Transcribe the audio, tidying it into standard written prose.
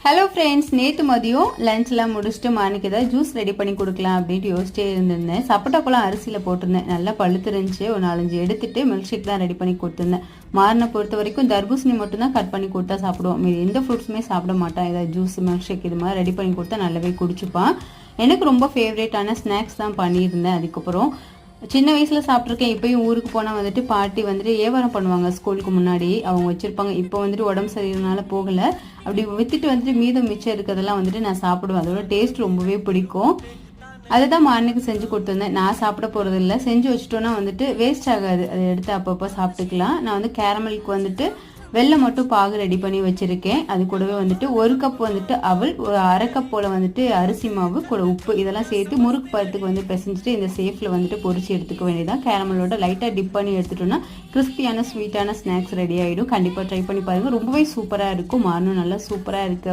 Hello friends, நேற்று மதியம் லஞ்ச்லாம் முடிச்சுட்டு மார்னிங் ஏதாவது ஜூஸ் ரெடி பண்ணி கொடுக்கலாம் அப்படின்ட்டு யோசிச்சே இருந்திருந்தேன். சப்போட்டாப்பழம் அரிசியில் போட்டிருந்தேன், நல்லா பழுத்து இருந்துச்சு. ஒரு 4-5 எடுத்துட்டு மில்க் ஷேக் தான் ரெடி பண்ணி கொடுத்துருந்தேன். மார்னை பொறுத்த வரைக்கும் தர்பூசணி மட்டும் தான் கட் பண்ணி கொடுத்தா சாப்பிடுவோம், மீது எந்த ஃப்ரூட்ஸுமே சாப்பிட மாட்டான். ஏதாவது ஜூஸ் மில்க் ஷேக் இது மாதிரி ரெடி பண்ணி கொடுத்தா நல்லாவே குடிச்சுப்பான். எனக்கு ரொம்ப ஃபேவரேட்டான ஸ்நாக்ஸ் தான் பண்ணியிருந்தேன். அதுக்கப்புறம் சின்ன வயசில் சாப்பிட்ருக்கேன். இப்போயும் ஊருக்கு போனால் வந்துட்டு பாட்டி வந்துட்டு வியாபாரம் பண்ணுவாங்க, ஸ்கூலுக்கு முன்னாடி அவங்க வச்சுருப்பாங்க. இப்போ வந்துட்டு உடம்பு சரியில்லைனால போகலை. அப்படி விற்றுட்டு வந்துட்டு மீதம் மிச்சம் இருக்கிறதெல்லாம் வந்துட்டு நான் சாப்பிடுவேன். அதோட டேஸ்ட் ரொம்பவே பிடிக்கும். அதை தான் மார்னிக்கு செஞ்சு கொடுத்துருந்தேன். நான் சாப்பிட போகிறது இல்லை, செஞ்சு வச்சுட்டோன்னா வந்துட்டு வேஸ்ட் ஆகாது, அதை எடுத்து அப்பப்போ சாப்பிட்டுக்கலாம். நான் வந்து கேரமலுக்கு வந்துட்டு வெள்ளை மட்டும் பாகு ரெடி பண்ணி வச்சுருக்கேன். அது கூடவே வந்துட்டு 1 கப் வந்துட்டு அவல், ஒரு 1/2 கப் போல் வந்துட்டு அரிசி மாவு கூட உப்பு இதெல்லாம் சேர்த்து முறுக்கு பழத்துக்கு வந்து பிசைஞ்சிட்டு இந்த சேஃபில் வந்துட்டு பொரிச்சு எடுத்துக்க வேண்டியதான். கேரமலோட லைட்டாக டிப் பண்ணி எடுத்துட்டோம்னா கிறிஸ்பியான ஸ்வீட்டான ஸ்நாக்ஸ் ரெடி ஆகிடும். கண்டிப்பாக ட்ரை பண்ணி பாருங்கள், ரொம்பவே சூப்பராக இருக்கும். மார்னும் நல்லா சூப்பராக இருக்குது.